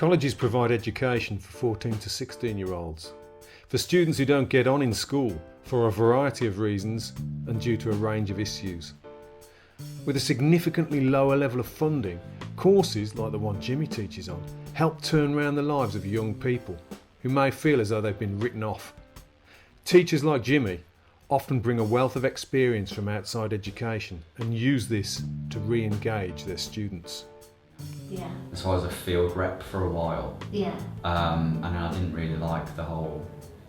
Colleges provide education for 14 to 16-year-olds. For students who don't get on in school for a variety of reasons and due to a range of issues. With a significantly lower level of funding, courses like the one Jimmy teaches on help turn around the lives of young people who may feel as though they've been written off. Teachers like Jimmy often bring a wealth of experience from outside education and use this to re-engage their students. Yeah. So I was a field rep for a while. Yeah. And I didn't really like the whole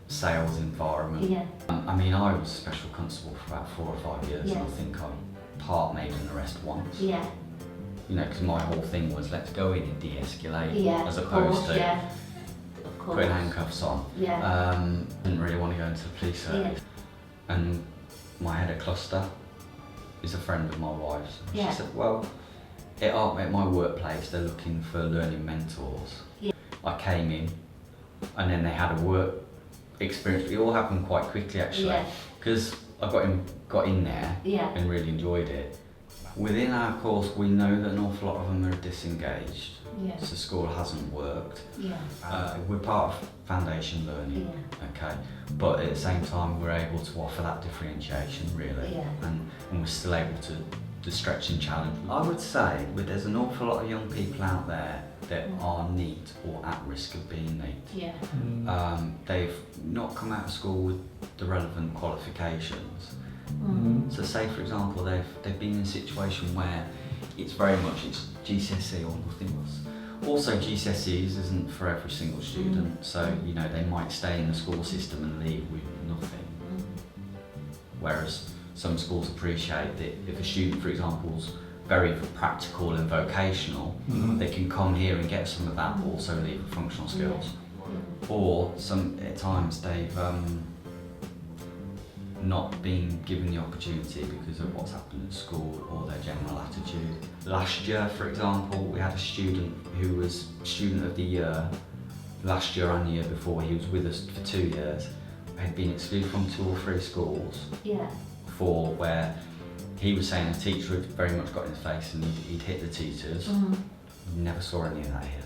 sales environment. Yeah. I mean, I was special constable for about 4 or 5 years, Yeah. and I think I part made an arrest once. Yeah. You know, because my whole thing was let's go in and de-escalate, Yeah. as opposed to Yeah. Of course. putting handcuffs on. Yeah. Didn't really want to go into the police service. And my head of cluster is a friend of my wife's. Yeah. She said, well, at my workplace, they're looking for learning mentors. Yeah. I came in, and then they had a work experience. It all happened quite quickly, actually, because I got in there and really enjoyed it. Within our course, we know that an awful lot of them are disengaged. Yeah. So school hasn't worked. Yeah. We're part of foundation learning, okay, but at the same time we're able to offer that differentiation, really, and we're still able to stretch and challenge. I would say there's an awful lot of young people out there that are neat or at risk of being neat. Yeah. They've not come out of school with the relevant qualifications. So say, for example, they've been in a situation where it's GCSE or nothing else. Also, GCSEs isn't for every single student, so you know they might stay in the school system and leave with nothing. Whereas some schools appreciate that if a student, for example, is very practical and vocational, they can come here and get some of that, but also leave with functional skills. Or at times they've not been given the opportunity because of what's happened at school or their general attitude. Last year, for example, we had a student who was student of the year last year and the year before. He was with us for 2 years. Had been excluded from 2 or 3 schools for where he was saying a teacher had very much got in his face and he'd hit the tutors. We never saw any of that here.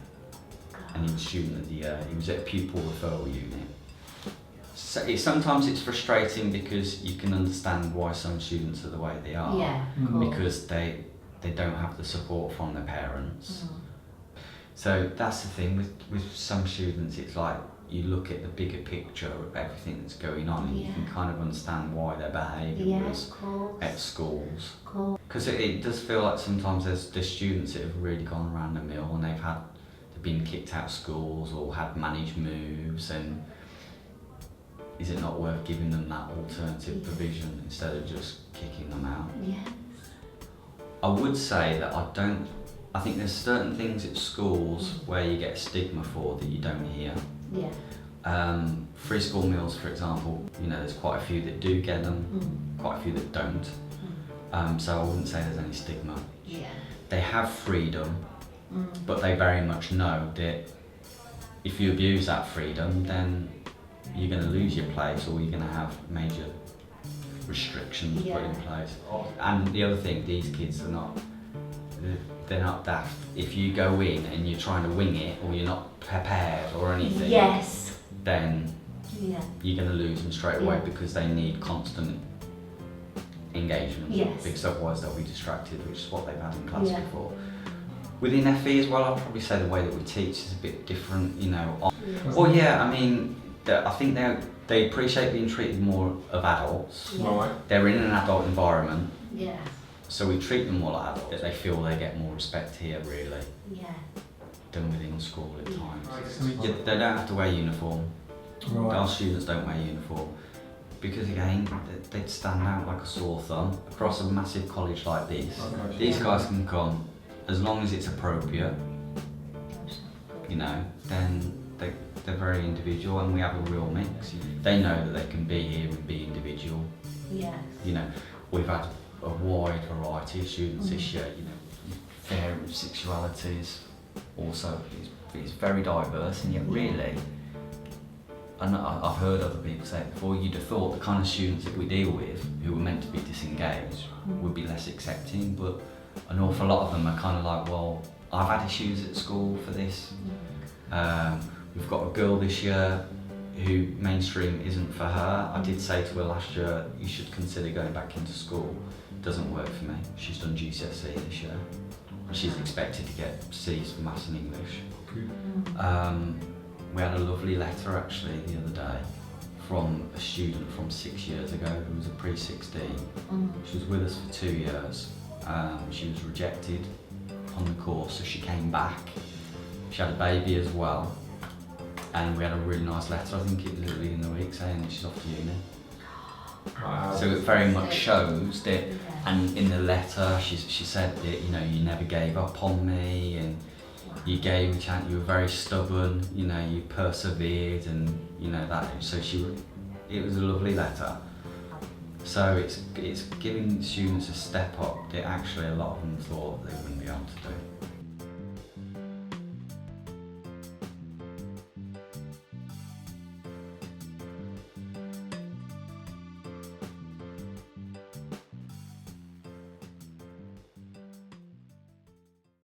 And he was student of the year. He was at a pupil referral unit. So sometimes it's frustrating because you can understand why some students are the way they are, because they don't have the support from their parents. So that's the thing with some students, it's like you look at the bigger picture of everything that's going on and you can kind of understand why their behaviour was at schools. Because it does feel like sometimes there's students that have really gone around the mill and they've been kicked out of schools or had managed moves, and is it not worth giving them that alternative provision instead of just kicking them out? I would say that I think there's certain things at schools where you get a stigma for that you don't hear. Free school meals, for example, you know, there's quite a few that do get them, quite a few that don't. So I wouldn't say there's any stigma. They have freedom, but they very much know that if you abuse that freedom, then you're going to lose your place or you're going to have major restrictions put in place. And the other thing, these kids they're not daft. If you go in and you're trying to wing it or you're not prepared or anything, then you're going to lose them straight away because they need constant engagement, because otherwise they'll be distracted, which is what they've had in class before. Within FE as well, I'd probably say the way that we teach is a bit different, you know. I mean, I think they appreciate being treated more of adults. They're in an adult environment. So we treat them more like adults. They feel they get more respect here, really, than within school at times. They don't have to wear uniform. Our students don't wear uniform. Because again, they'd stand out like a sore thumb across a massive college like this. These guys can come, as long as it's appropriate, you know, then they're very individual and we have a real mix. They know that they can be here and be individual. You know, we've had a wide variety of students this year, you know, varied sexualities, also it's very diverse, and yet really, and I've heard other people say it before, you'd have thought the kind of students that we deal with who were meant to be disengaged would be less accepting, but an awful lot of them are kind of like, well, I've had issues at school for this, We've got a girl this year who mainstream isn't for her. I did say to her last year, you should consider going back into school. Doesn't work for me. She's done GCSE this year. She's expected to get C's for maths and English. We had a lovely letter actually the other day from a student from 6 years ago who was a pre-16. She was with us for 2 years. She was rejected on the course, so she came back. She had a baby as well, and we had a really nice letter, I think it was early in the week, saying that she's off to uni. Wow. So it very much shows that, and in the letter she said that, you know, you never gave up on me, and you gave me a chance, you were very stubborn, you know, you persevered, and you know that, so it was a lovely letter. So it's giving students a step up that actually a lot of them thought they wouldn't be able to do.